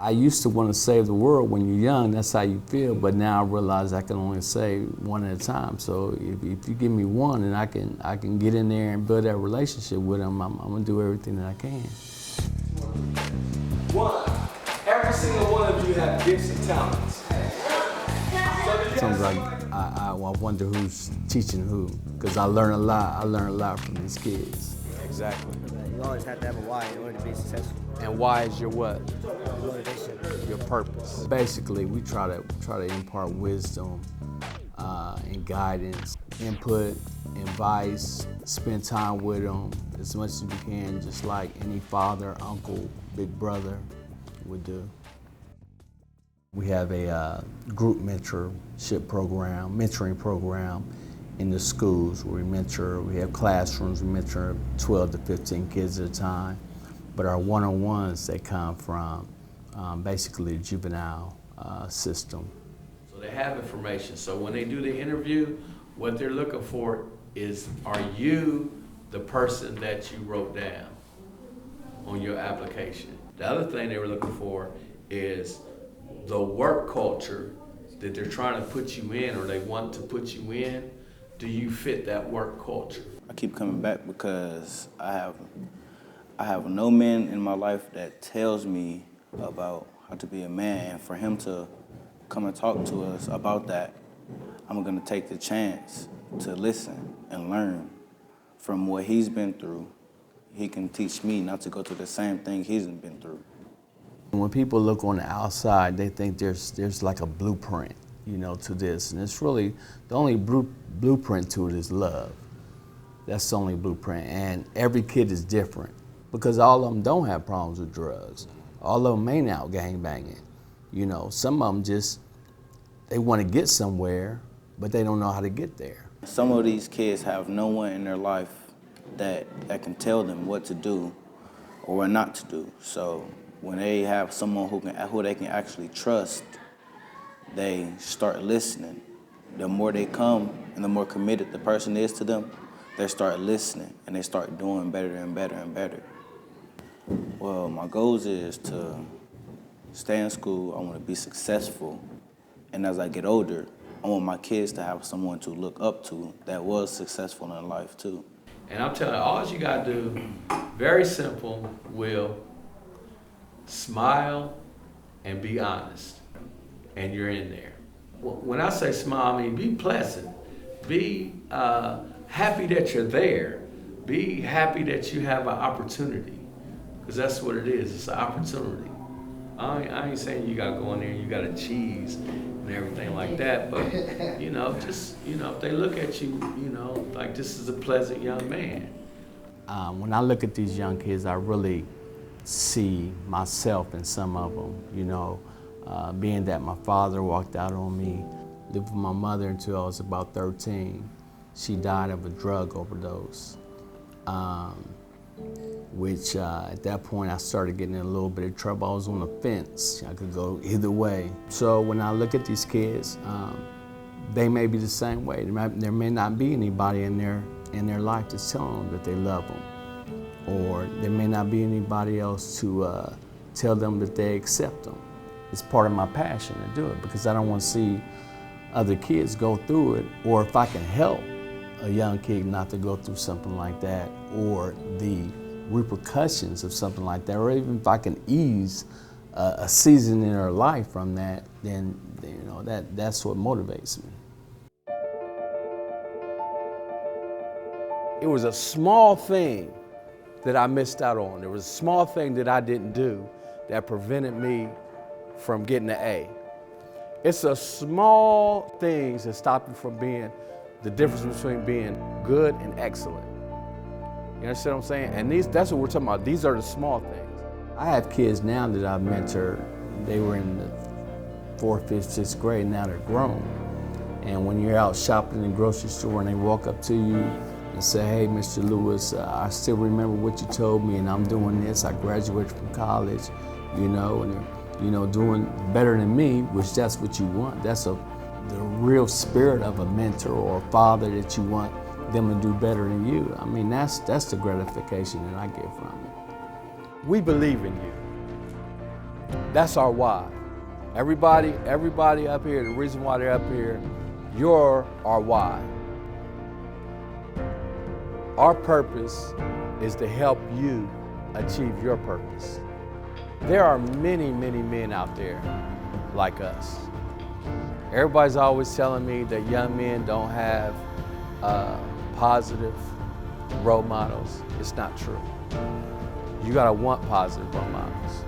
I used to want to save the world when you're young, that's how you feel, but now I realize I can only save one at a time. So if you give me one and I can get in there and build that relationship with them, I'm gonna do everything that I can. One, every single one of you have gifts and talents. Sometimes I wonder who's teaching who, because I learn a lot from these kids. Exactly. You always have to have a why in order to be successful. And why is your what? Motivation. Your purpose. Basically, we try to impart wisdom and guidance, input, advice, spend time with them as much as we can, just like any father, uncle, big brother would do. We have a group mentorship program, mentoring program in the schools where we mentor. We have classrooms, we mentor 12 to 15 kids at a time. But our one-on-ones, they come from basically the juvenile system. So they have information. So when they do the interview, what they're looking for is, are you the person that you wrote down on your application? The other thing they were looking for is the work culture that they're trying to put you in, or they want to put you in. Do you fit that work culture? I keep coming back because I have no man in my life that tells me about how to be a man, and for him to come and talk to us about that, I'm gonna take the chance to listen and learn from what he's been through. He can teach me not to go through the same thing he's been through. When people look on the outside, they think there's like a blueprint, to this, and it's really the only blueprint to it is love. That's the only blueprint, and every kid is different because all of them don't have problems with drugs. All of them ain't out gangbanging. Some of them just, they want to get somewhere, but they don't know how to get there. Some of these kids have no one in their life that can tell them what to do or what not to do. So when they have someone who they can actually trust, they start listening. The more they come and the more committed the person is to them, they start listening and they start doing better and better and better. Well, my goals is to stay in school. I want to be successful. And as I get older, I want my kids to have someone to look up to that was successful in life too. And I'm telling you, all you gotta do, very simple, Will, smile and be honest, and you're in there. When I say smile, I mean be pleasant, be happy that you're there, be happy that you have an opportunity, because that's what it is, it's an opportunity. I ain't saying you gotta go in there and you gotta cheese and everything like that, but if they look at you, like this is a pleasant young man. When I look at these young kids, I really see myself in some of them, being that my father walked out on me, lived with my mother until I was about 13. She died of a drug overdose, which at that point I started getting in a little bit of trouble. I was on the fence. I could go either way. So when I look at these kids, they may be the same way. There may not be anybody in their life that's telling them that they love them. Or there may not be anybody else to tell them that they accept them. It's part of my passion to do it because I don't want to see other kids go through it, or if I can help a young kid not to go through something like that, or the repercussions of something like that, or even if I can ease a season in their life from that, then that's what motivates me. It was a small thing that I missed out on. There was a small thing that I didn't do that prevented me from getting an A. It's a small things that stop you from being the difference between being good and excellent. You understand what I'm saying? And that's what we're talking about. These are the small things. I have kids now that I've mentored. They were in the 4th, 5th, 6th grade, now they're grown. And when you're out shopping in the grocery store and they walk up to you and say, hey, Mr. Lewis, I still remember what you told me and I'm doing this. I graduated from college, and they're, doing better than me, which that's what you want. That's the real spirit of a mentor or a father, that you want them to do better than you. I mean, that's the gratification that I get from it. We believe in you. That's our why. Everybody up here, the reason why they're up here, you're our why. Our purpose is to help you achieve your purpose. There are many, many men out there like us. Everybody's always telling me that young men don't have positive role models. It's not true. You gotta want positive role models.